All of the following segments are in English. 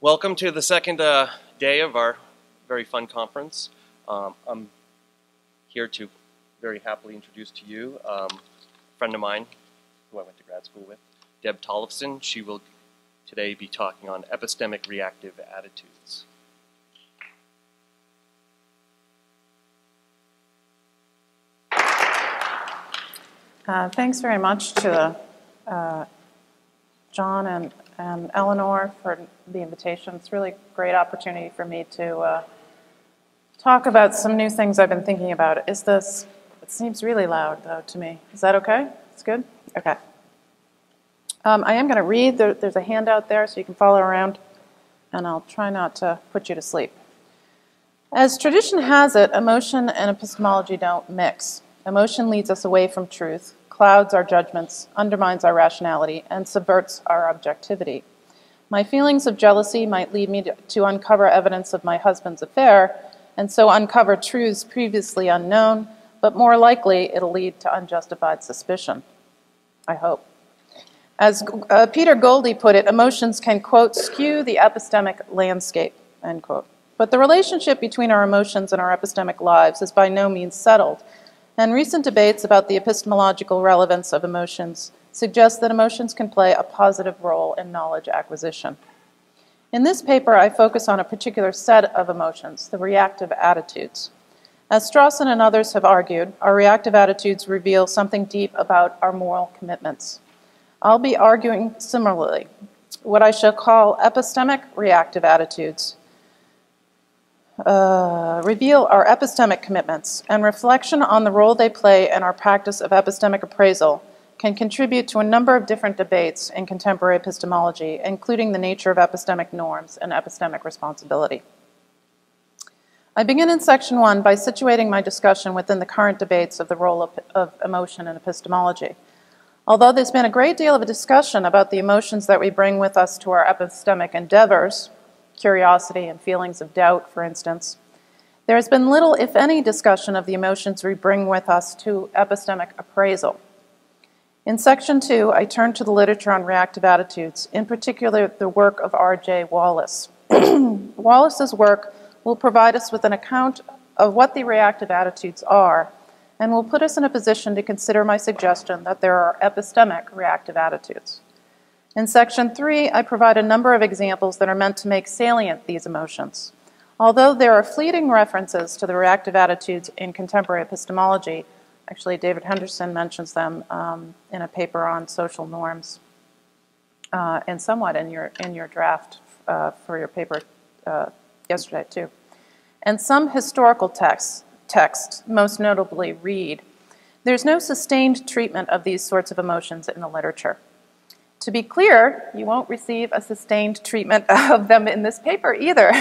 Welcome to the second day of our very fun conference. I'm here to very happily introduce to you a friend of mine who I went to grad school with, Deb Tollefsen. She will today be talking on epistemic reactive attitudes. Thanks very much to John and Eleanor for the invitation. It's really a great opportunity for me to talk about some new things I've been thinking about. It seems really loud though to me. Is that okay? It's good? Okay. I am going to read. There's a handout there so you can follow around, and I'll try not to put you to sleep. As tradition has it, emotion and epistemology don't mix. Emotion leads us away from truth, clouds our judgments, undermines our rationality, and subverts our objectivity. My feelings of jealousy might lead me to uncover evidence of my husband's affair, and so uncover truths previously unknown, but more likely it'll lead to unjustified suspicion. I hope. As Peter Goldie put it, emotions can, quote, skew the epistemic landscape, end quote. But the relationship between our emotions and our epistemic lives is by no means settled, and recent debates about the epistemological relevance of emotions suggest that emotions can play a positive role in knowledge acquisition. In this paper, I focus on a particular set of emotions, the reactive attitudes. As Strawson and others have argued, our reactive attitudes reveal something deep about our moral commitments. I'll be arguing similarly. What I shall call epistemic reactive attitudes reveal our epistemic commitments, and reflection on the role they play in our practice of epistemic appraisal can contribute to a number of different debates in contemporary epistemology, including the nature of epistemic norms and epistemic responsibility. I begin in section 1 by situating my discussion within the current debates of the role of emotion in epistemology. Although there's been a great deal of discussion about the emotions that we bring with us to our epistemic endeavors, curiosity and feelings of doubt, for instance, there has been little, if any, discussion of the emotions we bring with us to epistemic appraisal. In section 2, I turn to the literature on reactive attitudes, in particular the work of R.J. Wallace. Wallace's work will provide us with an account of what the reactive attitudes are, and will put us in a position to consider my suggestion that there are epistemic reactive attitudes. In section 3, I provide a number of examples that are meant to make salient these emotions. Although there are fleeting references to the reactive attitudes in contemporary epistemology, actually David Henderson mentions them in a paper on social norms, and somewhat in your draft for your paper yesterday too. And some historical texts, most notably Reed, there's no sustained treatment of these sorts of emotions in the literature. To be clear, you won't receive a sustained treatment of them in this paper either.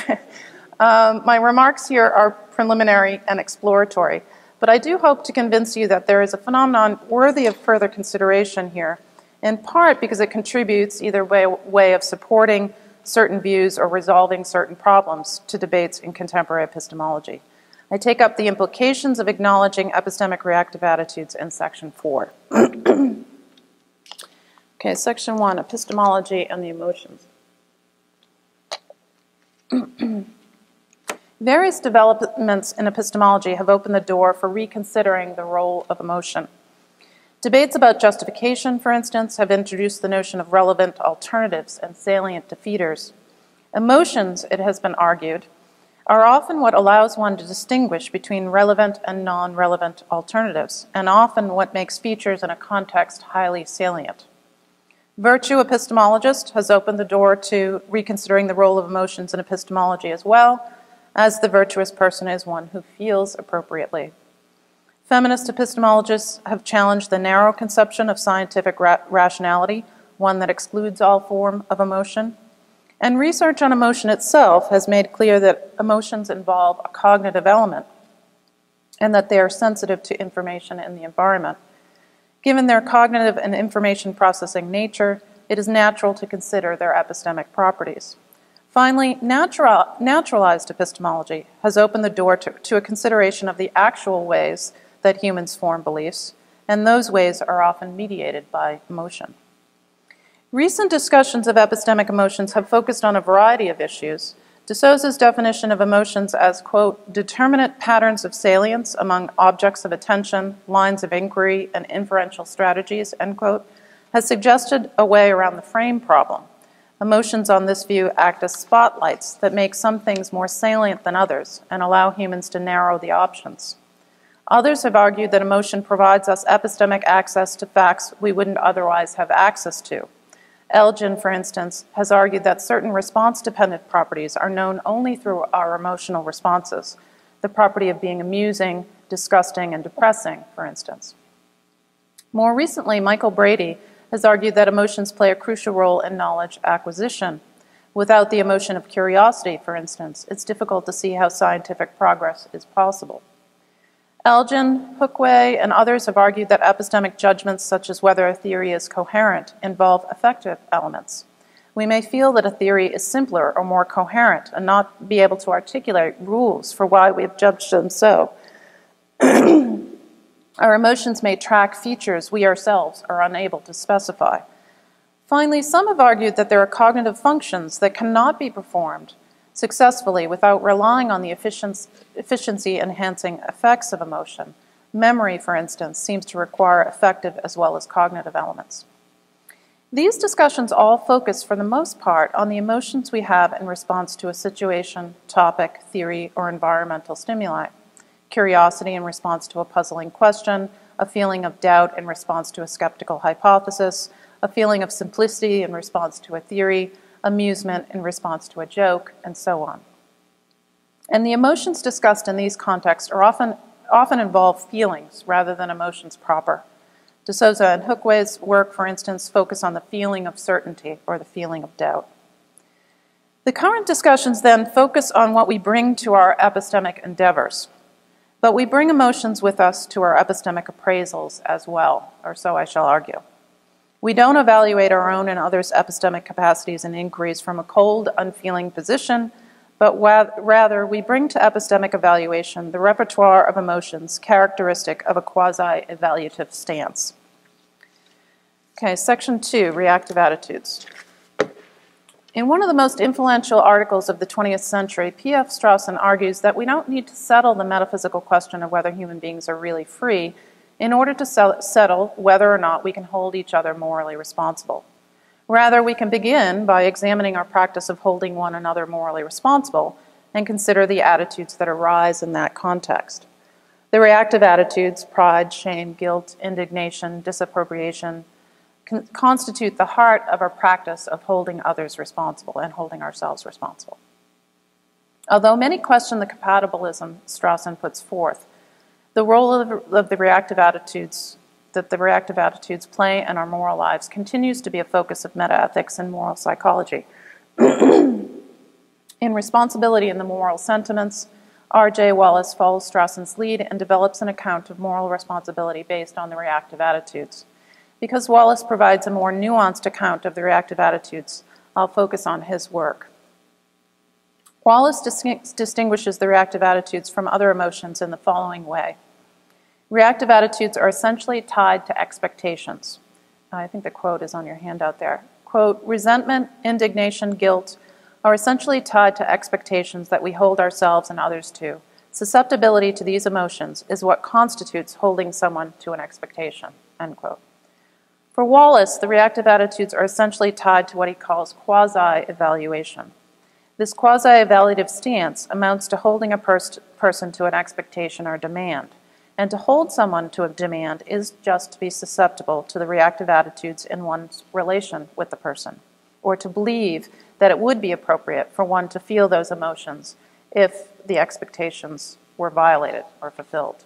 My remarks here are preliminary and exploratory, but I do hope to convince you that there is a phenomenon worthy of further consideration here, in part because it contributes either way of supporting certain views or resolving certain problems to debates in contemporary epistemology. I take up the implications of acknowledging epistemic reactive attitudes in section 4. Okay, section 1, epistemology and the emotions. Various developments in epistemology have opened the door for reconsidering the role of emotion. Debates about justification, for instance, have introduced the notion of relevant alternatives and salient defeaters. Emotions, it has been argued, are often what allows one to distinguish between relevant and non-relevant alternatives, and often what makes features in a context highly salient. Virtue epistemologist has opened the door to reconsidering the role of emotions in epistemology as well, as the virtuous person is one who feels appropriately. Feminist epistemologists have challenged the narrow conception of scientific rationality, one that excludes all form of emotion. And research on emotion itself has made clear that emotions involve a cognitive element and that they are sensitive to information in the environment. Given their cognitive and information processing nature, it is natural to consider their epistemic properties. Finally, naturalized epistemology has opened the door to a consideration of the actual ways that humans form beliefs, and those ways are often mediated by emotion. Recent discussions of epistemic emotions have focused on a variety of issues. De Souza's definition of emotions as, quote, determinate patterns of salience among objects of attention, lines of inquiry, and inferential strategies, end quote, has suggested a way around the frame problem. Emotions on this view act as spotlights that make some things more salient than others and allow humans to narrow the options. Others have argued that emotion provides us epistemic access to facts we wouldn't otherwise have access to. Elgin, for instance, has argued that certain response-dependent properties are known only through our emotional responses, the property of being amusing, disgusting, and depressing, for instance. More recently, Michael Brady has argued that emotions play a crucial role in knowledge acquisition. Without the emotion of curiosity, for instance, it's difficult to see how scientific progress is possible. Elgin, Hookway, and others have argued that epistemic judgments, such as whether a theory is coherent, involve affective elements. We may feel that a theory is simpler or more coherent and not be able to articulate rules for why we have judged them so. Our emotions may track features we ourselves are unable to specify. Finally, some have argued that there are cognitive functions that cannot be performed successfully without relying on the efficiency-enhancing effects of emotion. Memory, for instance, seems to require affective as well as cognitive elements. These discussions all focus, for the most part, on the emotions we have in response to a situation, topic, theory, or environmental stimuli. Curiosity in response to a puzzling question, a feeling of doubt in response to a skeptical hypothesis, a feeling of simplicity in response to a theory, amusement in response to a joke, and so on. And the emotions discussed in these contexts are often involve feelings rather than emotions proper. De Souza and Hookway's work, for instance, focus on the feeling of certainty or the feeling of doubt. The current discussions then focus on what we bring to our epistemic endeavors. But we bring emotions with us to our epistemic appraisals as well, or so I shall argue. We don't evaluate our own and others' epistemic capacities and inquiries from a cold, unfeeling position, but rather we bring to epistemic evaluation the repertoire of emotions characteristic of a quasi-evaluative stance. Okay, section 2, reactive attitudes. In one of the most influential articles of the 20th century, P.F. Strawson argues that we don't need to settle the metaphysical question of whether human beings are really free in order to settle whether or not we can hold each other morally responsible. Rather, we can begin by examining our practice of holding one another morally responsible and consider the attitudes that arise in that context. The reactive attitudes, pride, shame, guilt, indignation, disapprobation, constitute the heart of our practice of holding others responsible and holding ourselves responsible. Although many question the compatibilism Strawson puts forth, the role of the reactive attitudes that the reactive attitudes play in our moral lives continues to be a focus of metaethics and moral psychology. In Responsibility and the Moral Sentiments, R.J. Wallace follows Strawson's lead and develops an account of moral responsibility based on the reactive attitudes. Because Wallace provides a more nuanced account of the reactive attitudes, I'll focus on his work. Wallace distinguishes the reactive attitudes from other emotions in the following way. Reactive attitudes are essentially tied to expectations. I think the quote is on your handout there. Quote, resentment, indignation, guilt are essentially tied to expectations that we hold ourselves and others to. Susceptibility to these emotions is what constitutes holding someone to an expectation, end quote. For Wallace, the reactive attitudes are essentially tied to what he calls quasi-evaluation. This quasi-evaluative stance amounts to holding a person to an expectation or demand. And to hold someone to a demand is just to be susceptible to the reactive attitudes in one's relation with the person, or to believe that it would be appropriate for one to feel those emotions if the expectations were violated or fulfilled.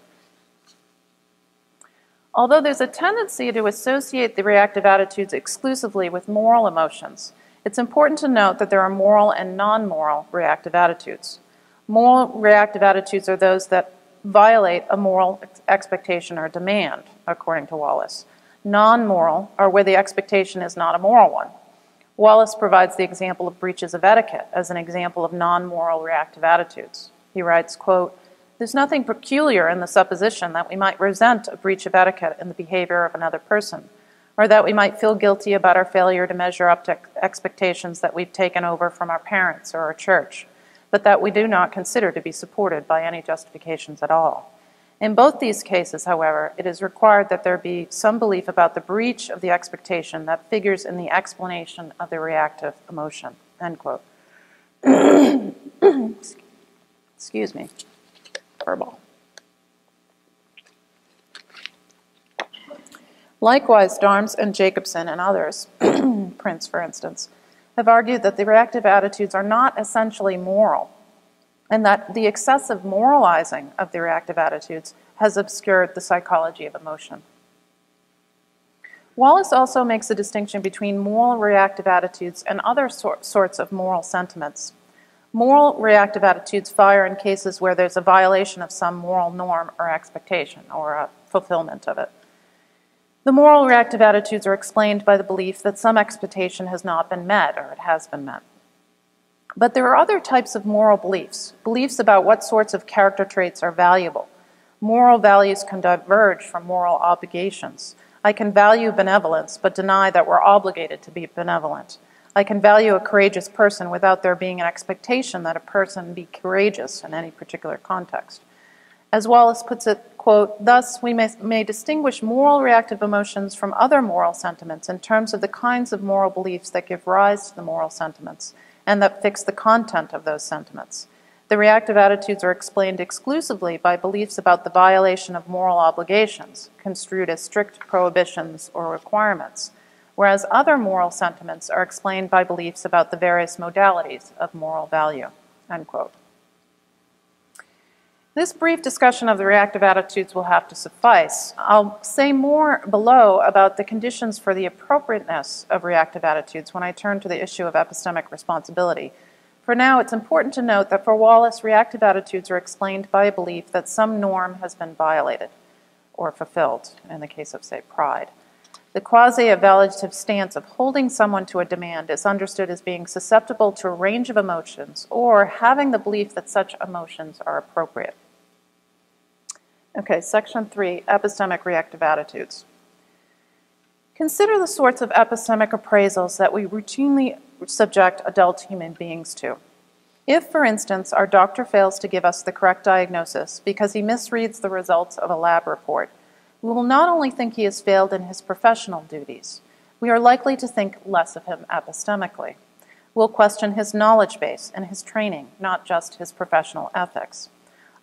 Although there's a tendency to associate the reactive attitudes exclusively with moral emotions, it's important to note that there are moral and non-moral reactive attitudes. Moral reactive attitudes are those that violate a moral expectation or demand, according to Wallace. Non-moral are where the expectation is not a moral one. Wallace provides the example of breaches of etiquette as an example of non-moral reactive attitudes. He writes, quote, there's nothing peculiar in the supposition that we might resent a breach of etiquette in the behavior of another person. or that we might feel guilty about our failure to measure up to expectations that we've taken over from our parents or our church, but that we do not consider to be supported by any justifications at all. In both these cases, however, it is required that there be some belief about the breach of the expectation that figures in the explanation of the reactive emotion." End quote. Excuse me. Verbal. Likewise, Darms and Jacobson and others, Prince for instance, have argued that the reactive attitudes are not essentially moral, and that the excessive moralizing of the reactive attitudes has obscured the psychology of emotion. Wallace also makes a distinction between moral reactive attitudes and other sorts of moral sentiments. Moral reactive attitudes fire in cases where there's a violation of some moral norm or expectation, or a fulfillment of it. The moral reactive attitudes are explained by the belief that some expectation has not been met, or it has been met. But there are other types of moral beliefs, beliefs about what sorts of character traits are valuable. Moral values can diverge from moral obligations. I can value benevolence, but deny that we're obligated to be benevolent. I can value a courageous person without there being an expectation that a person be courageous in any particular context. As Wallace puts it, quote, "Thus we may distinguish moral reactive emotions from other moral sentiments in terms of the kinds of moral beliefs that give rise to the moral sentiments and that fix the content of those sentiments. The reactive attitudes are explained exclusively by beliefs about the violation of moral obligations, construed as strict prohibitions or requirements, whereas other moral sentiments are explained by beliefs about the various modalities of moral value." End quote. This brief discussion of the reactive attitudes will have to suffice. I'll say more below about the conditions for the appropriateness of reactive attitudes when I turn to the issue of epistemic responsibility. For now, it's important to note that for Wallace, reactive attitudes are explained by a belief that some norm has been violated or fulfilled, in the case of, say, pride. The quasi-evaluative stance of holding someone to a demand is understood as being susceptible to a range of emotions or having the belief that such emotions are appropriate. Okay, section 3, epistemic reactive attitudes. Consider the sorts of epistemic appraisals that we routinely subject adult human beings to. If, for instance, our doctor fails to give us the correct diagnosis because he misreads the results of a lab report, we will not only think he has failed in his professional duties, we are likely to think less of him epistemically. We'll question his knowledge base and his training, not just his professional ethics.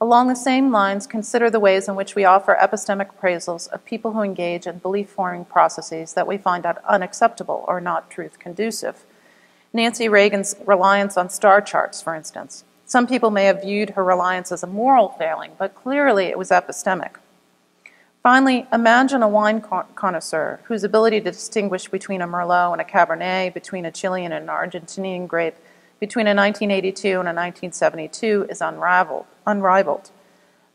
Along the same lines, consider the ways in which we offer epistemic appraisals of people who engage in belief-forming processes that we find unacceptable or not truth-conducive. Nancy Reagan's reliance on star charts, for instance. Some people may have viewed her reliance as a moral failing, but clearly it was epistemic. Finally, imagine a wine connoisseur whose ability to distinguish between a Merlot and a Cabernet, between a Chilean and an Argentinian grape, between a 1982 and a 1972 is unrivaled.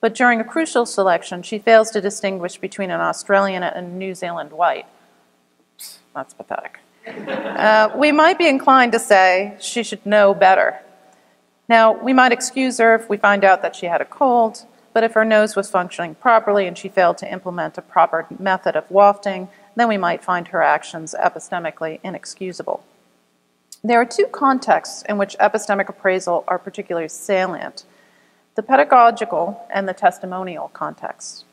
But during a crucial selection, she fails to distinguish between an Australian and a New Zealand white. That's pathetic. We might be inclined to say she should know better. Now, we might excuse her if we find out that she had a cold, but if her nose was functioning properly and she failed to implement a proper method of wafting, then we might find her actions epistemically inexcusable. There are two contexts in which epistemic appraisal are particularly salient: the pedagogical and the testimonial contexts.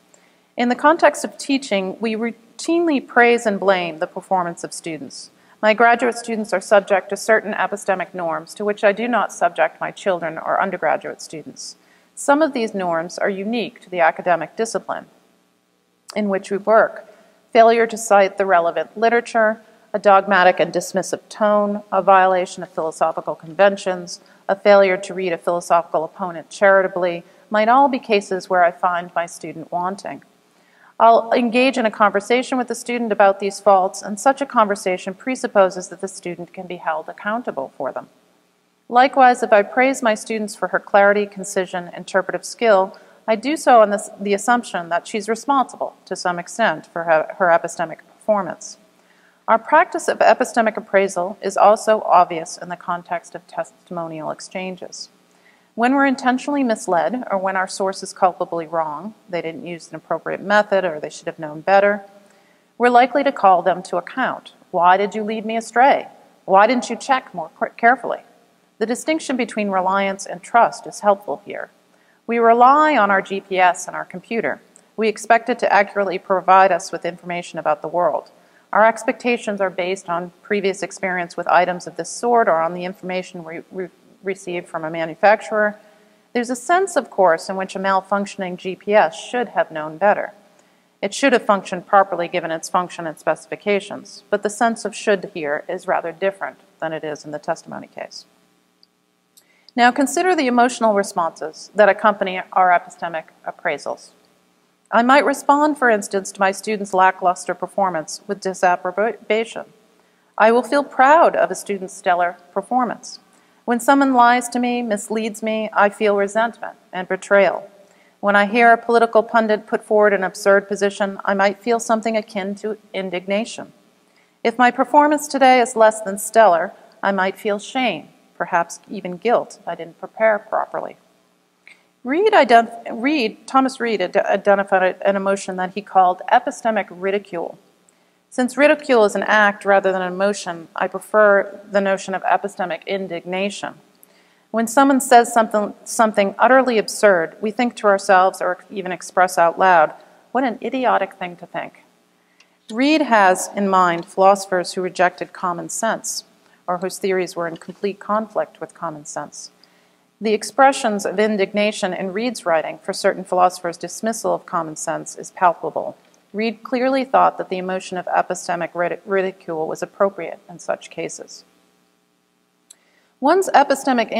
In the context of teaching, we routinely praise and blame the performance of students. My graduate students are subject to certain epistemic norms to which I do not subject my children or undergraduate students. Some of these norms are unique to the academic discipline in which we work. Failure to cite the relevant literature, a dogmatic and dismissive tone, a violation of philosophical conventions, a failure to read a philosophical opponent charitably, might all be cases where I find my student wanting. I'll engage in a conversation with the student about these faults, and such a conversation presupposes that the student can be held accountable for them. Likewise, if I praise my students for her clarity, concision, interpretive skill, I do so on the assumption that she's responsible, to some extent, for her epistemic performance. Our practice of epistemic appraisal is also obvious in the context of testimonial exchanges. When we're intentionally misled, or when our source is culpably wrong, they didn't use an appropriate method, or they should have known better, We're likely to call them to account. Why did you lead me astray? Why didn't you check more carefully? The distinction between reliance and trust is helpful here. We rely on our GPS and our computer. We expect it to accurately provide us with information about the world. Our expectations are based on previous experience with items of this sort or on the information we received from a manufacturer. There's a sense, of course, in which a malfunctioning GPS should have known better. It should have functioned properly given its function and specifications, but the sense of should here is rather different than it is in the testimony case. Now consider the emotional responses that accompany our epistemic appraisals. I might respond, for instance, to my student's lackluster performance with disapprobation. I will feel proud of a student's stellar performance. When someone lies to me, misleads me, I feel resentment and betrayal. When I hear a political pundit put forward an absurd position, I might feel something akin to indignation. If my performance today is less than stellar, I might feel shame, perhaps even guilt if I didn't prepare properly. Thomas Reid identified an emotion that he called epistemic ridicule. Since ridicule is an act rather than an emotion, I prefer the notion of epistemic indignation. When someone says something utterly absurd, we think to ourselves or even express out loud, what an idiotic thing to think. Reid has in mind philosophers who rejected common sense or whose theories were in complete conflict with common sense. The expressions of indignation in Reid's writing for certain philosophers' dismissal of common sense is palpable. Reid clearly thought that the emotion of epistemic ridicule was appropriate in such cases. One's epistemic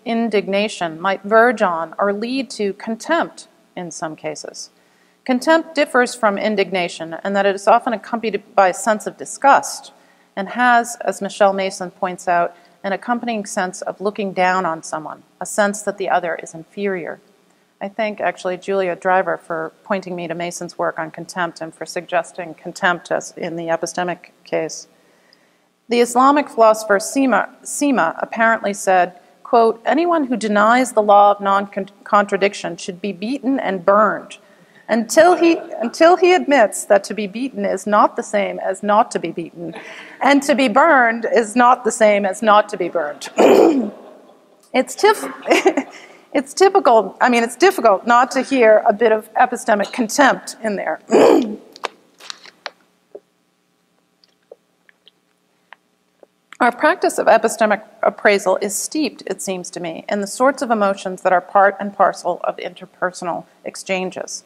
indignation might verge on or lead to contempt in some cases. Contempt differs from indignation in that it is often accompanied by a sense of disgust and has, as Michelle Mason points out, an accompanying sense of looking down on someone, a sense that the other is inferior. I thank actually Julia Driver for pointing me to Mason's work on contempt and for suggesting contempt as in the epistemic case. The Islamic philosopher Sima apparently said, quote, anyone who denies the law of non-contradiction should be beaten and burned until he admits that to be beaten is not the same as not to be beaten, and to be burned is not the same as not to be burned. It's difficult not to hear a bit of epistemic contempt in there. Our practice of epistemic appraisal is steeped, it seems to me, in the sorts of emotions that are part and parcel of interpersonal exchanges.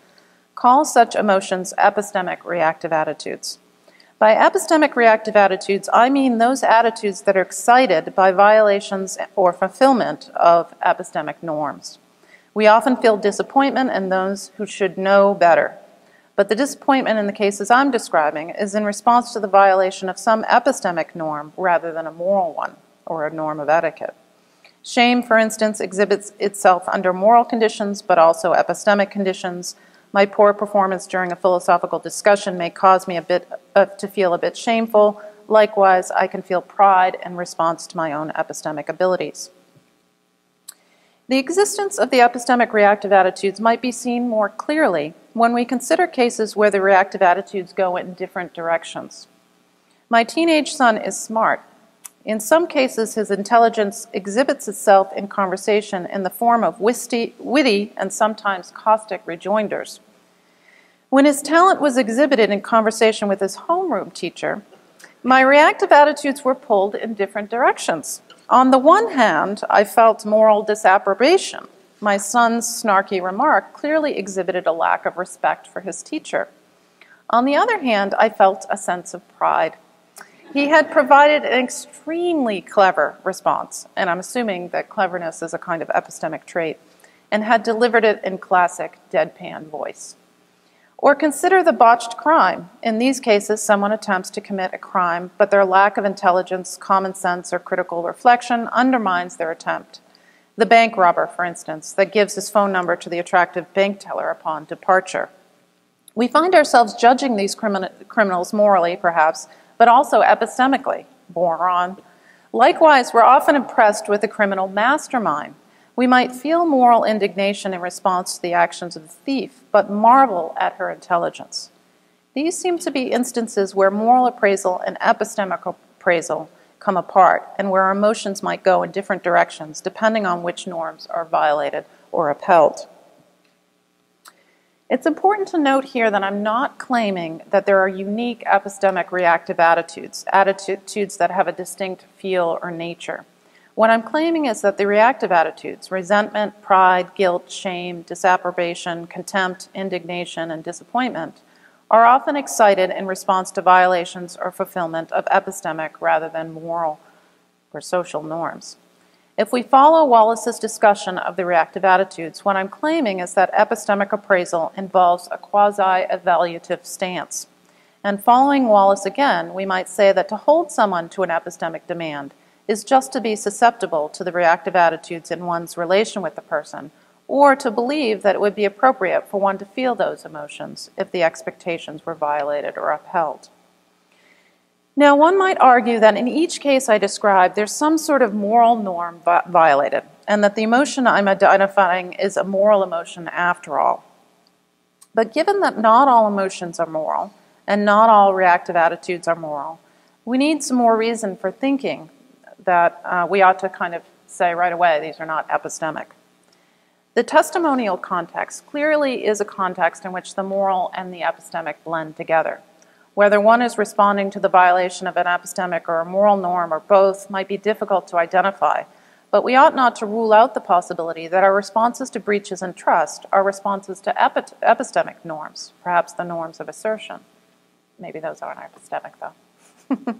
Call such emotions epistemic reactive attitudes. By epistemic reactive attitudes, I mean those attitudes that are excited by violations or fulfillment of epistemic norms. We often feel disappointment in those who should know better. But the disappointment in the cases I'm describing is in response to the violation of some epistemic norm rather than a moral one or a norm of etiquette. Shame, for instance, exhibits itself under moral conditions but also epistemic conditions. My poor performance during a philosophical discussion may cause me to feel a bit shameful. Likewise, I can feel pride in response to my own epistemic abilities. The existence of the epistemic reactive attitudes might be seen more clearly when we consider cases where the reactive attitudes go in different directions. My teenage son is smart. In some cases, his intelligence exhibits itself in conversation in the form of witty and sometimes caustic rejoinders. When his talent was exhibited in conversation with his homeroom teacher, my reactive attitudes were pulled in different directions. On the one hand, I felt moral disapprobation. My son's snarky remark clearly exhibited a lack of respect for his teacher. On the other hand, I felt a sense of pride. He had provided an extremely clever response, and I'm assuming that cleverness is a kind of epistemic trait, and had delivered it in classic deadpan voice. Or consider the botched crime. In these cases, someone attempts to commit a crime, but their lack of intelligence, common sense, or critical reflection undermines their attempt. The bank robber, for instance, that gives his phone number to the attractive bank teller upon departure. We find ourselves judging these criminals morally, perhaps, but also epistemically. Moron. Likewise, we're often impressed with the criminal mastermind. We might feel moral indignation in response to the actions of the thief, but marvel at her intelligence. These seem to be instances where moral appraisal and epistemic appraisal come apart, and where our emotions might go in different directions depending on which norms are violated or upheld. It's important to note here that I'm not claiming that there are unique epistemic reactive attitudes that have a distinct feel or nature. What I'm claiming is that the reactive attitudes, resentment, pride, guilt, shame, disapprobation, contempt, indignation, and disappointment, are often excited in response to violations or fulfillment of epistemic rather than moral or social norms. If we follow Wallace's discussion of the reactive attitudes, what I'm claiming is that epistemic appraisal involves a quasi-evaluative stance. And following Wallace again, we might say that to hold someone to an epistemic demand is just to be susceptible to the reactive attitudes in one's relation with the person, or to believe that it would be appropriate for one to feel those emotions if the expectations were violated or upheld. Now, one might argue that in each case I described, there's some sort of moral norm violated, and that the emotion I'm identifying is a moral emotion after all. But given that not all emotions are moral, and not all reactive attitudes are moral, we need some more reason for thinking that we ought to kind of say right away, these are not epistemic. The testimonial context clearly is a context in which the moral and the epistemic blend together. Whether one is responding to the violation of an epistemic or a moral norm or both might be difficult to identify, but we ought not to rule out the possibility that our responses to breaches in trust are responses to epistemic norms, perhaps the norms of assertion. Maybe those aren't epistemic, though.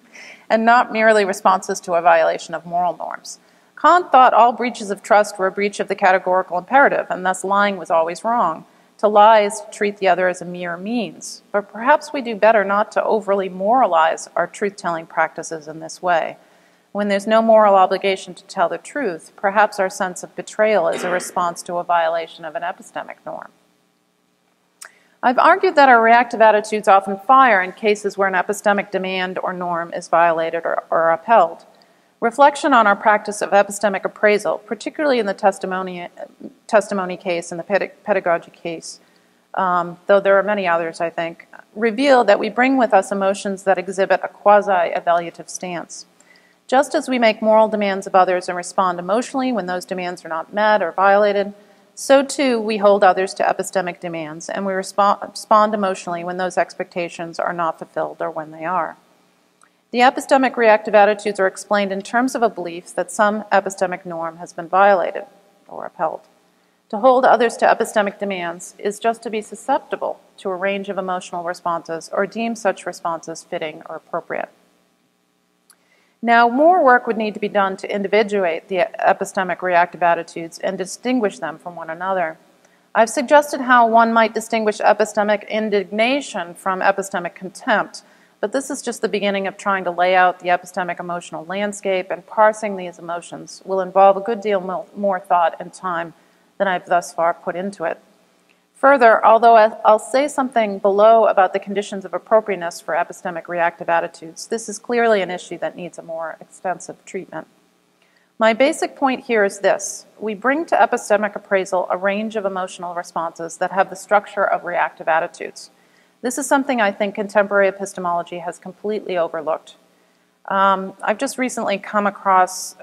And not merely responses to a violation of moral norms. Kant thought all breaches of trust were a breach of the categorical imperative, and thus lying was always wrong. To lie is to treat the other as a mere means. But perhaps we do better not to overly moralize our truth-telling practices in this way. When there's no moral obligation to tell the truth, perhaps our sense of betrayal is a response to a violation of an epistemic norm. I've argued that our reactive attitudes often fire in cases where an epistemic demand or norm is violated or upheld. Reflection on our practice of epistemic appraisal, particularly in the testimony case and the pedagogy case, though there are many others, I think, reveal that we bring with us emotions that exhibit a quasi-evaluative stance. Just as we make moral demands of others and respond emotionally when those demands are not met or violated, so too we hold others to epistemic demands, and we respond emotionally when those expectations are not fulfilled or when they are. The epistemic reactive attitudes are explained in terms of a belief that some epistemic norm has been violated or upheld. To hold others to epistemic demands is just to be susceptible to a range of emotional responses or deem such responses fitting or appropriate. Now, more work would need to be done to individuate the epistemic reactive attitudes and distinguish them from one another. I've suggested how one might distinguish epistemic indignation from epistemic contempt, but this is just the beginning of trying to lay out the epistemic emotional landscape, and parsing these emotions will involve a good deal more thought and time than I've thus far put into it. Further, although I'll say something below about the conditions of appropriateness for epistemic reactive attitudes, this is clearly an issue that needs a more extensive treatment. My basic point here is this: we bring to epistemic appraisal a range of emotional responses that have the structure of reactive attitudes. This is something I think contemporary epistemology has completely overlooked. I've just recently come across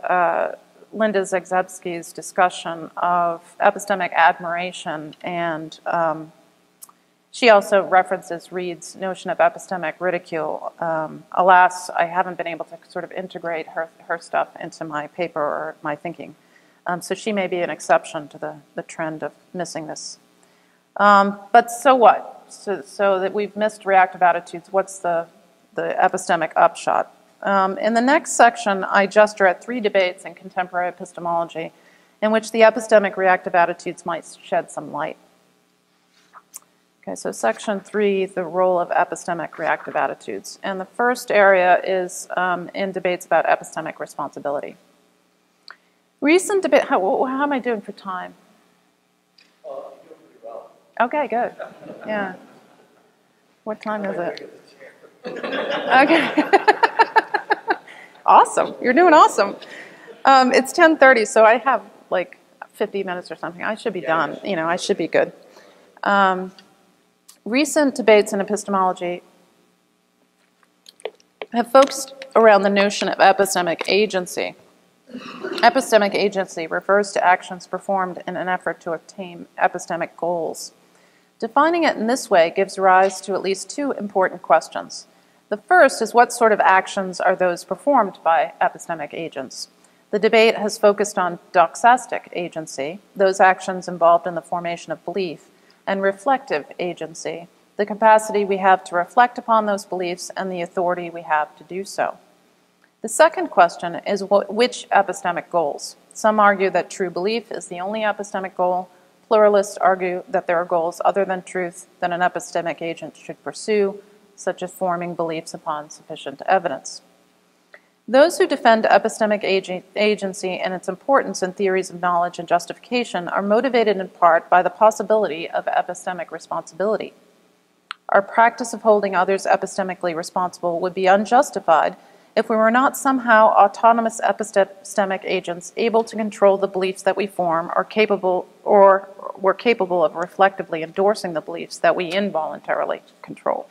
Linda Zagzebski's discussion of epistemic admiration, and she also references Reid's notion of epistemic ridicule. Alas, I haven't been able to sort of integrate her stuff into my paper or my thinking. So she may be an exception to the trend of missing this. But so what? So that we've missed reactive attitudes, what's the epistemic upshot? In the next section, I gesture at three debates in contemporary epistemology in which the epistemic reactive attitudes might shed some light. Okay, so section 3, the role of epistemic reactive attitudes. And the first area is in debates about epistemic responsibility. Recent debate, how am I doing for time? You're doing pretty well. Okay, good. Yeah. What time is it? Okay. Awesome. You're doing awesome. It's 10:30, so I have like 50 minutes or something. I should be done. You know, I should be good. Recent debates in epistemology have focused around the notion of epistemic agency. Epistemic agency refers to actions performed in an effort to obtain epistemic goals. Defining it in this way gives rise to at least two important questions. The first is, what sort of actions are those performed by epistemic agents? The debate has focused on doxastic agency, those actions involved in the formation of belief, and reflective agency, the capacity we have to reflect upon those beliefs and the authority we have to do so. The second question is, which epistemic goals? Some argue that true belief is the only epistemic goal. Pluralists argue that there are goals other than truth that an epistemic agent should pursue, such as forming beliefs upon sufficient evidence. Those who defend epistemic agency and its importance in theories of knowledge and justification are motivated in part by the possibility of epistemic responsibility. Our practice of holding others epistemically responsible would be unjustified if we were not somehow autonomous epistemic agents able to control the beliefs that we form or were capable of reflectively endorsing the beliefs that we involuntarily control.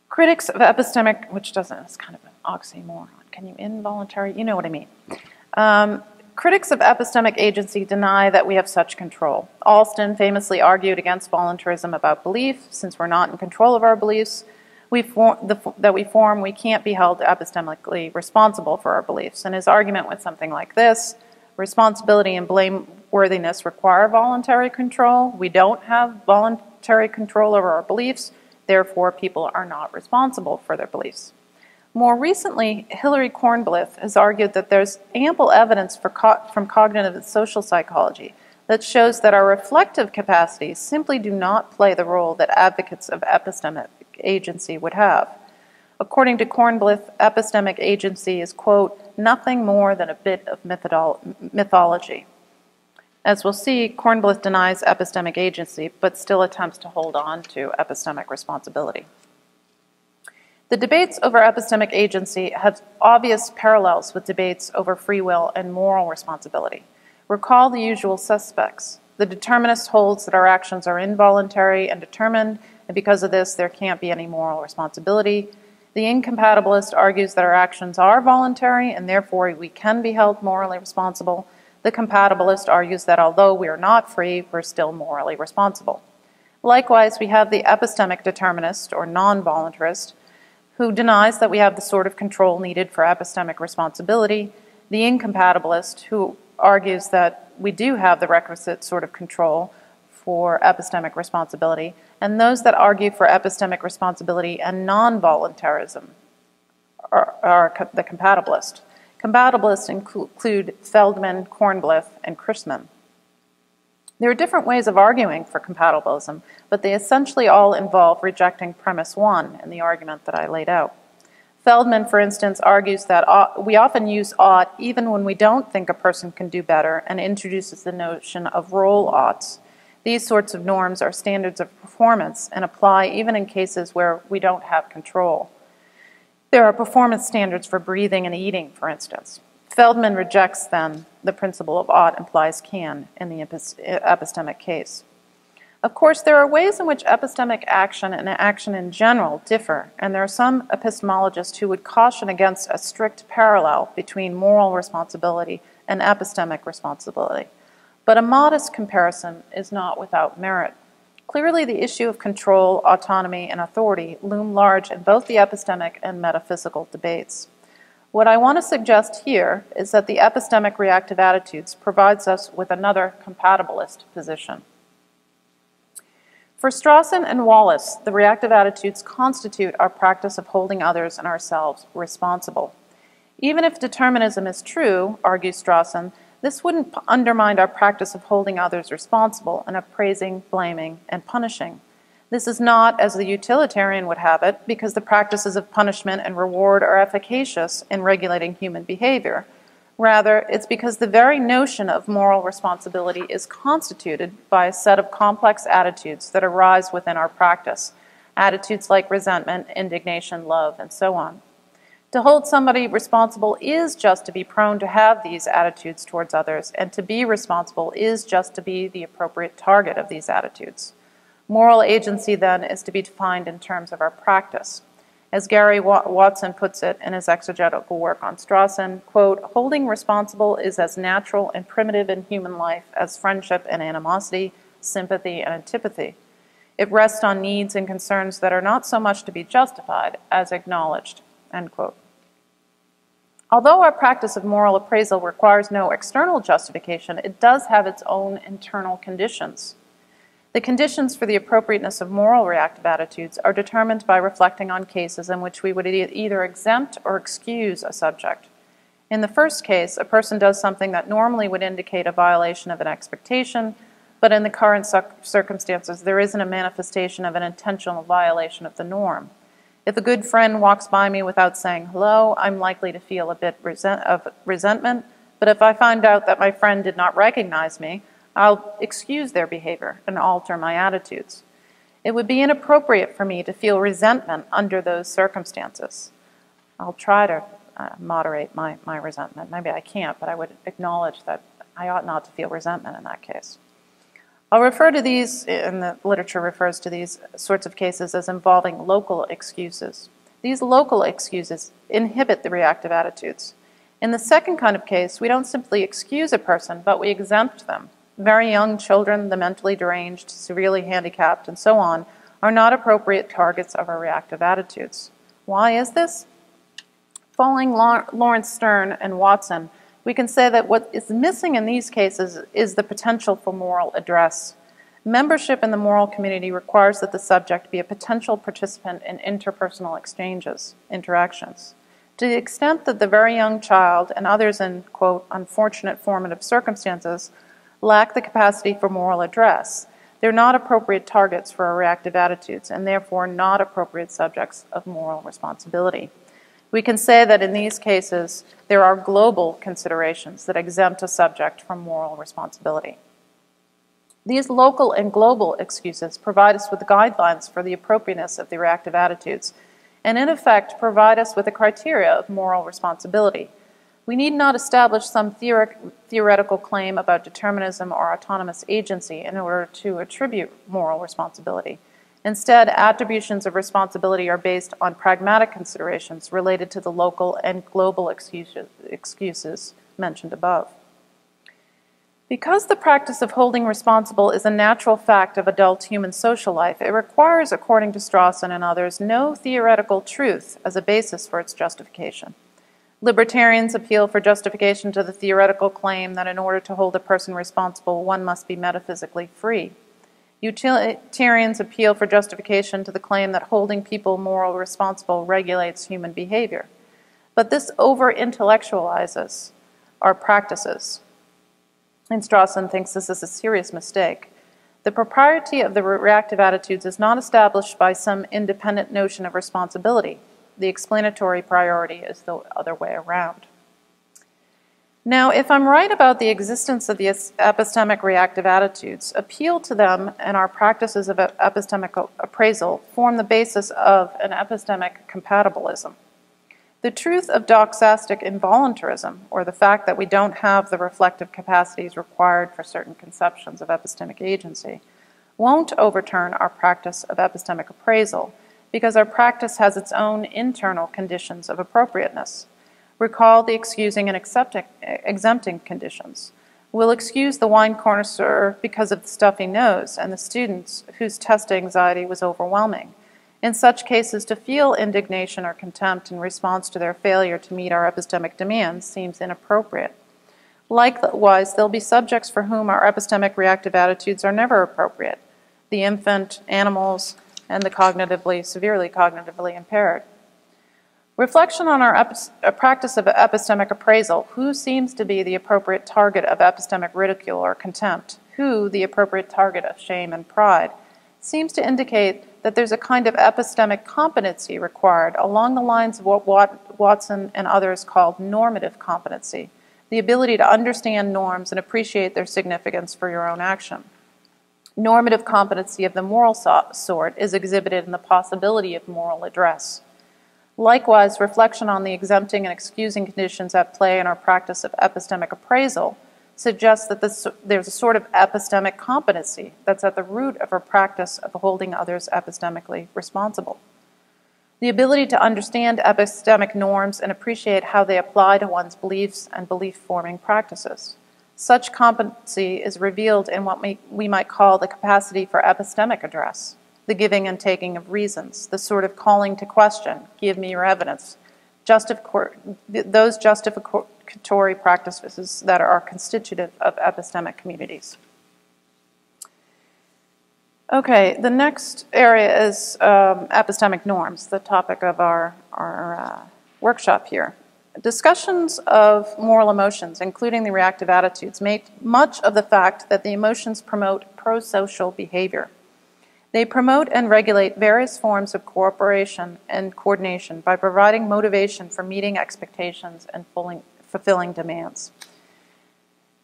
Critics of epistemic, which doesn't, it's kind of an oxymoron. Can you involuntary? You know what I mean. Critics of epistemic agency deny that we have such control. Alston famously argued against voluntarism about belief. Since we're not in control of our beliefs we form, we can't be held epistemically responsible for our beliefs. And his argument went something like this: responsibility and blameworthiness require voluntary control. We don't have voluntary control over our beliefs. Therefore, people are not responsible for their beliefs. More recently, Hilary Kornblith has argued that there's ample evidence from cognitive and social psychology that shows that our reflective capacities simply do not play the role that advocates of epistemic agency would have. According to Kornblith, epistemic agency is, quote, nothing more than a bit of mythology. As we'll see, Kornblith denies epistemic agency, but still attempts to hold on to epistemic responsibility. The debates over epistemic agency have obvious parallels with debates over free will and moral responsibility. Recall the usual suspects. The determinist holds that our actions are involuntary and determined, and because of this, there can't be any moral responsibility. The incompatibilist argues that our actions are voluntary, and therefore we can be held morally responsible. The compatibilist argues that although we are not free, we're still morally responsible. Likewise, we have the epistemic determinist, or non-voluntarist, who denies that we have the sort of control needed for epistemic responsibility. The incompatibilist, who argues that we do have the requisite sort of control for epistemic responsibility, and those that argue for epistemic responsibility and non-voluntarism are the compatibilist. Compatibilists include Feldman, Kornblith, and Chrisman. There are different ways of arguing for compatibilism, but they essentially all involve rejecting premise one in the argument that I laid out. Feldman, for instance, argues that we often use ought even when we don't think a person can do better, and introduces the notion of role oughts. These sorts of norms are standards of performance and apply even in cases where we don't have control. There are performance standards for breathing and eating, for instance. Feldman rejects, then, the principle of ought implies can in the epistemic case. Of course, there are ways in which epistemic action and action in general differ, and there are some epistemologists who would caution against a strict parallel between moral responsibility and epistemic responsibility. But a modest comparison is not without merit. Clearly, the issue of control, autonomy, and authority loom large in both the epistemic and metaphysical debates. What I want to suggest here is that the epistemic reactive attitudes provides us with another compatibilist position. For Strawson and Wallace, the reactive attitudes constitute our practice of holding others and ourselves responsible. Even if determinism is true, argues Strawson, this wouldn't undermine our practice of holding others responsible and of praising, blaming, and punishing. This is not, as the utilitarian would have it, because the practices of punishment and reward are efficacious in regulating human behavior. Rather, it's because the very notion of moral responsibility is constituted by a set of complex attitudes that arise within our practice, attitudes like resentment, indignation, love, and so on. To hold somebody responsible is just to be prone to have these attitudes towards others, and to be responsible is just to be the appropriate target of these attitudes. Moral agency, then, is to be defined in terms of our practice. As Gary Watson puts it in his exegetical work on Strawson, quote, "Holding responsible is as natural and primitive in human life as friendship and animosity, sympathy and antipathy. It rests on needs and concerns that are not so much to be justified as acknowledged," end quote. Although our practice of moral appraisal requires no external justification, it does have its own internal conditions. The conditions for the appropriateness of moral reactive attitudes are determined by reflecting on cases in which we would either exempt or excuse a subject. In the first case, a person does something that normally would indicate a violation of an expectation, but in the current circumstances, there isn't a manifestation of an intentional violation of the norm. If a good friend walks by me without saying hello, I'm likely to feel a bit of resentment, but if I find out that my friend did not recognize me, I'll excuse their behavior and alter my attitudes. It would be inappropriate for me to feel resentment under those circumstances. I'll try to moderate my resentment. Maybe I can't, but I would acknowledge that I ought not to feel resentment in that case. I'll refer to these, and the literature refers to these sorts of cases as involving local excuses. These local excuses inhibit the reactive attitudes. In the second kind of case, we don't simply excuse a person, but we exempt them. Very young children, the mentally deranged, severely handicapped, and so on, are not appropriate targets of our reactive attitudes. Why is this? Following Lawrence Stern and Watson, we can say that what is missing in these cases is the potential for moral address. Membership in the moral community requires that the subject be a potential participant in interpersonal interactions. To the extent that the very young child and others in, quote, unfortunate formative circumstances lack the capacity for moral address, they're not appropriate targets for our reactive attitudes and therefore not appropriate subjects of moral responsibility. We can say that in these cases, there are global considerations that exempt a subject from moral responsibility. These local and global excuses provide us with guidelines for the appropriateness of the reactive attitudes and, in effect, provide us with a criteria of moral responsibility. We need not establish some theoretical claim about determinism or autonomous agency in order to attribute moral responsibility. Instead, attributions of responsibility are based on pragmatic considerations related to the local and global excuses mentioned above. Because the practice of holding responsible is a natural fact of adult human social life, it requires, according to Strawson and others, no theoretical truth as a basis for its justification. Libertarians appeal for justification to the theoretical claim that in order to hold a person responsible, one must be metaphysically free. Utilitarians appeal for justification to the claim that holding people morally responsible regulates human behavior. But this over-intellectualizes our practices. And Strawson thinks this is a serious mistake. The propriety of the reactive attitudes is not established by some independent notion of responsibility. The explanatory priority is the other way around. Now, if I'm right about the existence of the epistemic reactive attitudes, appeal to them and our practices of epistemic appraisal form the basis of an epistemic compatibilism. The truth of doxastic involuntarism, or the fact that we don't have the reflective capacities required for certain conceptions of epistemic agency, won't overturn our practice of epistemic appraisal, because our practice has its own internal conditions of appropriateness. Recall the excusing and exempting conditions. We'll excuse the wine connoisseur because of the stuffy nose and the students whose test anxiety was overwhelming. In such cases, to feel indignation or contempt in response to their failure to meet our epistemic demands seems inappropriate. Likewise, there'll be subjects for whom our epistemic reactive attitudes are never appropriate: the infant, animals, and the severely cognitively impaired. Reflection on our practice of epistemic appraisal: who seems to be the appropriate target of epistemic ridicule or contempt, who the appropriate target of shame and pride, seems to indicate that there's a kind of epistemic competency required along the lines of what Watson and others called normative competency, the ability to understand norms and appreciate their significance for your own action. Normative competency of the moral sort is exhibited in the possibility of moral address. Likewise, reflection on the exempting and excusing conditions at play in our practice of epistemic appraisal suggests that there's a sort of epistemic competency that's at the root of our practice of holding others epistemically responsible. The ability to understand epistemic norms and appreciate how they apply to one's beliefs and belief-forming practices. Such competency is revealed in what we might call the capacity for epistemic address, the giving and taking of reasons, the sort of calling to question, give me your evidence, those justificatory practices that are constitutive of epistemic communities. Okay, the next area is epistemic norms, the topic of our workshop here. Discussions of moral emotions, including the reactive attitudes, make much of the fact that the emotions promote pro-social behavior. They promote and regulate various forms of cooperation and coordination by providing motivation for meeting expectations and fulfilling demands.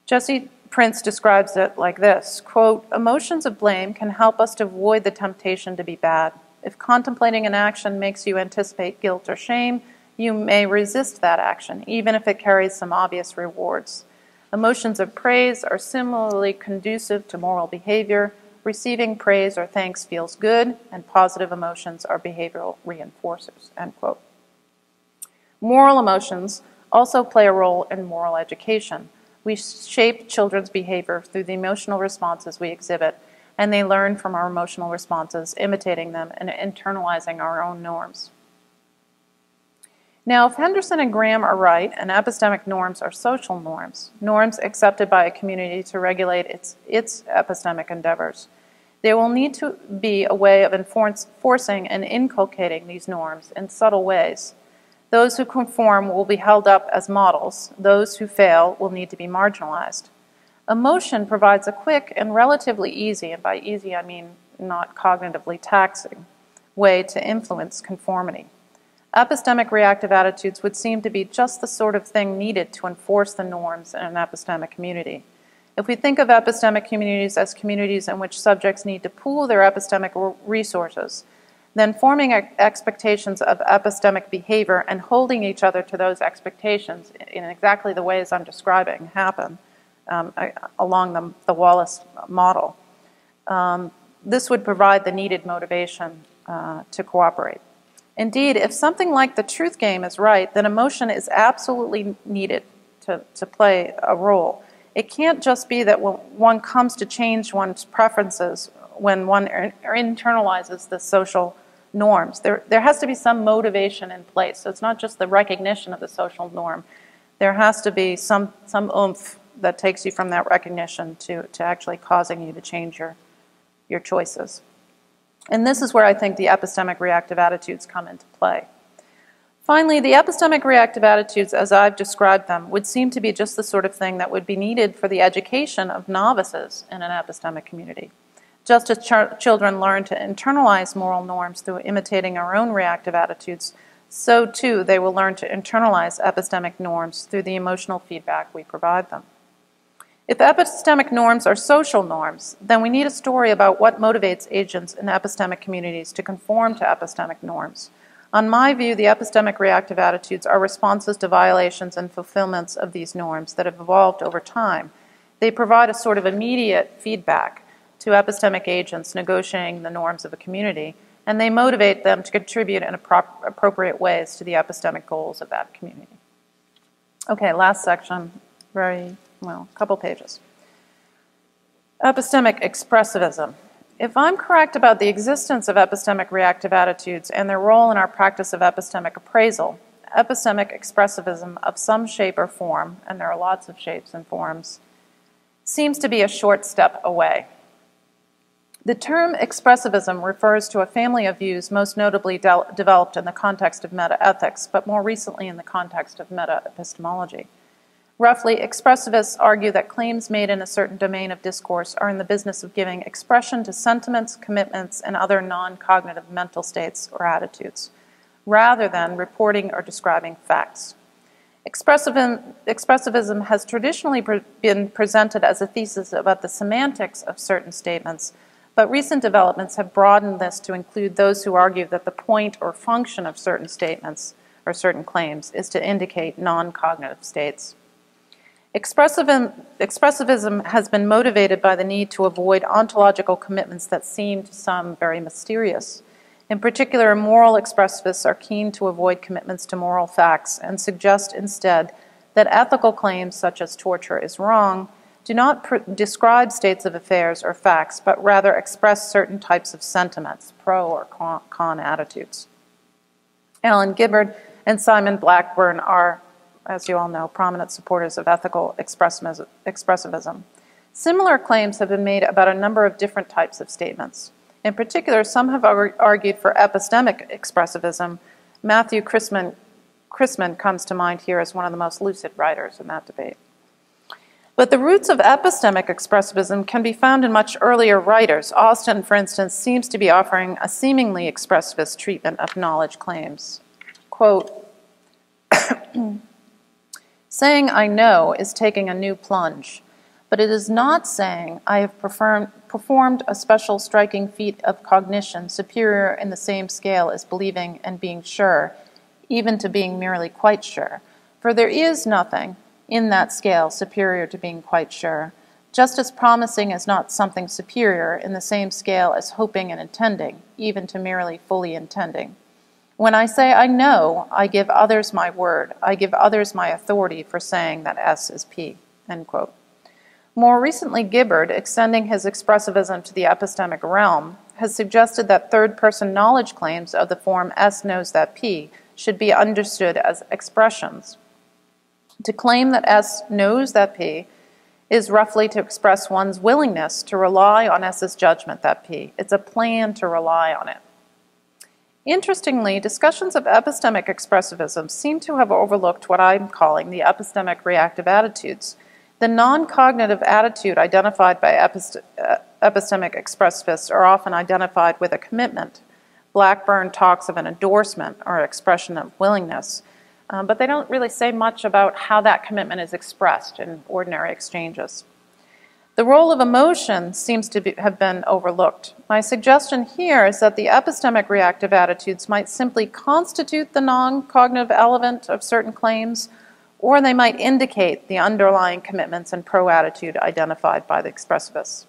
Jesse Prince describes it like this, quote, emotions of blame can help us to avoid the temptation to be bad. If contemplating an action makes you anticipate guilt or shame, you may resist that action, even if it carries some obvious rewards. Emotions of praise are similarly conducive to moral behavior. Receiving praise or thanks feels good, and positive emotions are behavioral reinforcers, end quote. Moral emotions also play a role in moral education. We shape children's behavior through the emotional responses we exhibit, and they learn from our emotional responses, imitating them and internalizing our own norms. Now, if Henderson and Graham are right, and epistemic norms are social norms, norms accepted by a community to regulate its epistemic endeavors, there will need to be a way of enforcing and inculcating these norms in subtle ways. Those who conform will be held up as models. Those who fail will need to be marginalized. Emotion provides a quick and relatively easy, and by easy I mean not cognitively taxing, way to influence conformity. Epistemic reactive attitudes would seem to be just the sort of thing needed to enforce the norms in an epistemic community. If we think of epistemic communities as communities in which subjects need to pool their epistemic resources, then forming expectations of epistemic behavior and holding each other to those expectations in exactly the ways I'm describing happen along the Wallace model. This would provide the needed motivation to cooperate. Indeed, if something like the truth game is right, then emotion is absolutely needed to play a role. It can't just be that when one comes to change one's preferences when one internalizes the social norms. There has to be some motivation in place. So it's not just the recognition of the social norm. There has to be some oomph that takes you from that recognition to actually causing you to change your choices. And this is where I think the epistemic reactive attitudes come into play. Finally, the epistemic reactive attitudes, as I've described them, would seem to be just the sort of thing that would be needed for the education of novices in an epistemic community. Just as children learn to internalize moral norms through imitating our own reactive attitudes, so too they will learn to internalize epistemic norms through the emotional feedback we provide them. If epistemic norms are social norms, then we need a story about what motivates agents in epistemic communities to conform to epistemic norms. On my view, the epistemic reactive attitudes are responses to violations and fulfillments of these norms that have evolved over time. They provide a sort of immediate feedback to epistemic agents negotiating the norms of a community, and they motivate them to contribute in appropriate ways to the epistemic goals of that community. Okay, last section, a couple pages. Epistemic expressivism. If I'm correct about the existence of epistemic reactive attitudes and their role in our practice of epistemic appraisal, epistemic expressivism of some shape or form, and there are lots of shapes and forms, seems to be a short step away. The term expressivism refers to a family of views most notably developed in the context of meta-ethics, but more recently in the context of meta-epistemology. Roughly, expressivists argue that claims made in a certain domain of discourse are in the business of giving expression to sentiments, commitments, and other non-cognitive mental states or attitudes, rather than reporting or describing facts. Expressivism has traditionally been presented as a thesis about the semantics of certain statements, but recent developments have broadened this to include those who argue that the point or function of certain statements or certain claims is to indicate non-cognitive states. Expressivism has been motivated by the need to avoid ontological commitments that seem to some very mysterious. In particular, moral expressivists are keen to avoid commitments to moral facts and suggest instead that ethical claims such as torture is wrong do not describe states of affairs or facts, but rather express certain types of sentiments, pro or con attitudes. Alan Gibbard and Simon Blackburn are, as you all know, prominent supporters of ethical expressivism. Similar claims have been made about a number of different types of statements. In particular, some have argued for epistemic expressivism. Matthew Chrisman comes to mind here as one of the most lucid writers in that debate. But the roots of epistemic expressivism can be found in much earlier writers. Austin, for instance, seems to be offering a seemingly expressivist treatment of knowledge claims. Quote, saying I know is taking a new plunge, but it is not saying I have performed a special striking feat of cognition superior in the same scale as believing and being sure, even to being merely quite sure. For there is nothing in that scale superior to being quite sure, just as promising is not something superior in the same scale as hoping and intending, even to merely fully intending. When I say I know, I give others my word. I give others my authority for saying that S is P, end quote. More recently, Gibbard, extending his expressivism to the epistemic realm, has suggested that third-person knowledge claims of the form S knows that P should be understood as expressions. To claim that S knows that P is roughly to express one's willingness to rely on S's judgment that P. It's a plan to rely on it. Interestingly, discussions of epistemic expressivism seem to have overlooked what I'm calling the epistemic reactive attitudes. The non-cognitive attitude identified by epistemic expressivists are often identified with a commitment. Blackburn talks of an endorsement or expression of willingness, but they don't really say much about how that commitment is expressed in ordinary exchanges. The role of emotion seems to have been overlooked. My suggestion here is that the epistemic reactive attitudes might simply constitute the non-cognitive element of certain claims, or they might indicate the underlying commitments and pro-attitude identified by the expressivists.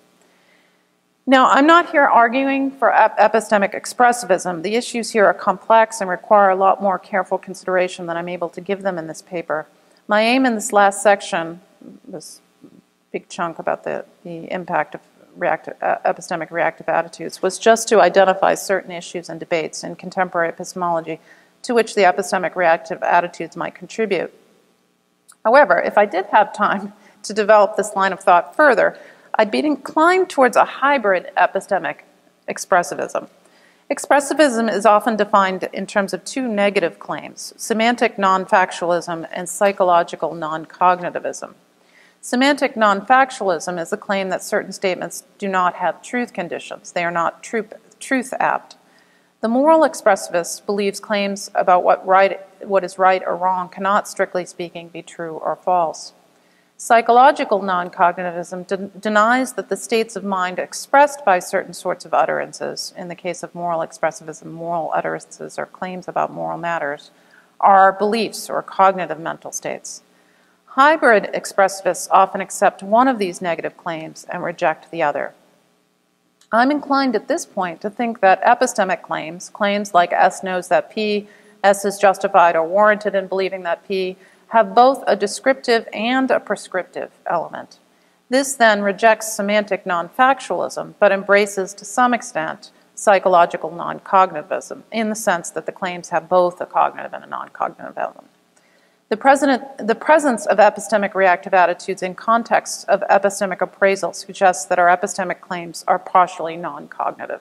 Now, I'm not here arguing for epistemic expressivism. The issues here are complex and require a lot more careful consideration than I'm able to give them in this paper. My aim in this last section, this big chunk about the impact of epistemic reactive attitudes, was just to identify certain issues and debates in contemporary epistemology to which the epistemic reactive attitudes might contribute. However, if I did have time to develop this line of thought further, I'd be inclined towards a hybrid epistemic expressivism. Expressivism is often defined in terms of two negative claims: semantic non-factualism and psychological non-cognitivism. Semantic non-factualism is a claim that certain statements do not have truth conditions. They are not truth apt. The moral expressivist believes claims about what is right or wrong cannot, strictly speaking, be true or false. Psychological non-cognitivism denies that the states of mind expressed by certain sorts of utterances, in the case of moral expressivism, moral utterances or claims about moral matters, are beliefs or cognitive mental states. Hybrid expressivists often accept one of these negative claims and reject the other. I'm inclined at this point to think that epistemic claims like S knows that P, S is justified or warranted in believing that P, have both a descriptive and a prescriptive element. This then rejects semantic non-factualism, but embraces to some extent psychological non-cognitivism, in the sense that the claims have both a cognitive and a non-cognitive element. The presence of epistemic reactive attitudes in context of epistemic appraisal suggests that our epistemic claims are partially non-cognitive.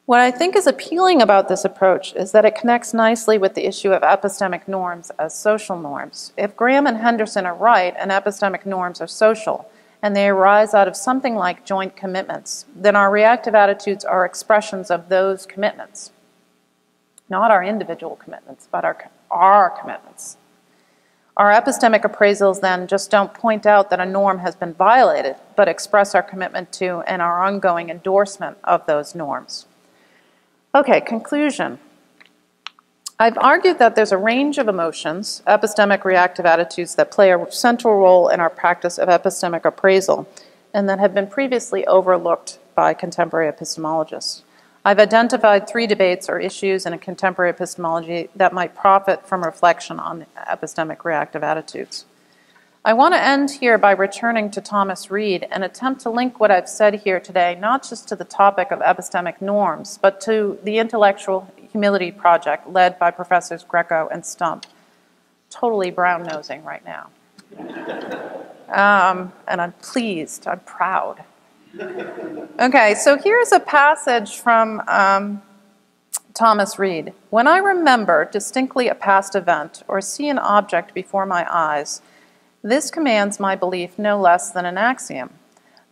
What I think is appealing about this approach is that it connects nicely with the issue of epistemic norms as social norms. If Graham and Henderson are right and epistemic norms are social, and they arise out of something like joint commitments, then our reactive attitudes are expressions of those commitments. Not our individual commitments, but our commitments. Our epistemic appraisals then just don't point out that a norm has been violated, but express our commitment to and our ongoing endorsement of those norms. Okay, conclusion. I've argued that there's a range of emotions, epistemic reactive attitudes, that play a central role in our practice of epistemic appraisal and that have been previously overlooked by contemporary epistemologists. I've identified 3 debates or issues in a contemporary epistemology that might profit from reflection on epistemic reactive attitudes. I want to end here by returning to Thomas Reid and attempt to link what I've said here today not just to the topic of epistemic norms, but to the intellectual humility project led by Professors Greco and Stump. Totally brown-nosing right now. And I'm pleased, I'm proud. Okay, so here's a passage from Thomas Reid. When I remember distinctly a past event or see an object before my eyes, this commands my belief no less than an axiom.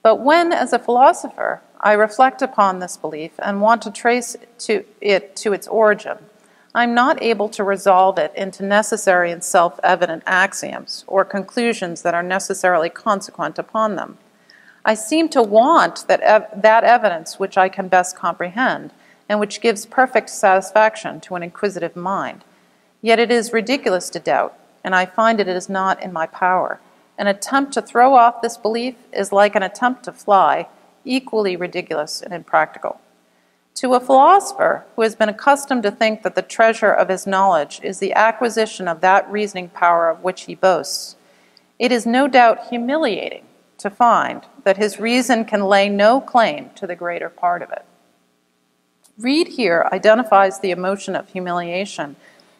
But when, as a philosopher, I reflect upon this belief and want to trace it to its origin, I'm not able to resolve it into necessary and self-evident axioms or conclusions that are necessarily consequent upon them. I seem to want that evidence which I can best comprehend and which gives perfect satisfaction to an inquisitive mind. Yet it is ridiculous to doubt, and I find it is not in my power. An attempt to throw off this belief is like an attempt to fly, equally ridiculous and impractical. To a philosopher who has been accustomed to think that the treasure of his knowledge is the acquisition of that reasoning power of which he boasts, it is no doubt humiliating to find that his reason can lay no claim to the greater part of it. Reid here identifies the emotion of humiliation,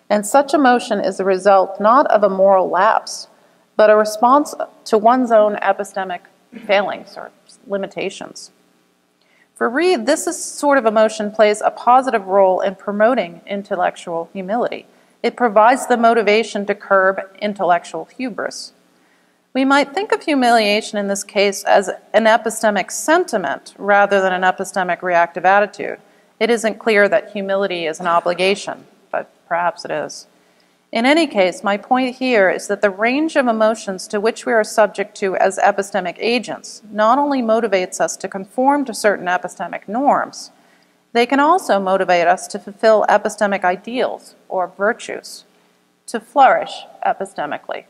and such emotion is the result not of a moral lapse, but a response to one's own epistemic failings or limitations. For Reid, this sort of emotion plays a positive role in promoting intellectual humility. It provides the motivation to curb intellectual hubris. We might think of humiliation in this case as an epistemic sentiment rather than an epistemic reactive attitude. It isn't clear that humility is an obligation, but perhaps it is. In any case, my point here is that the range of emotions to which we are subject to as epistemic agents not only motivates us to conform to certain epistemic norms, they can also motivate us to fulfill epistemic ideals or virtues, to flourish epistemically.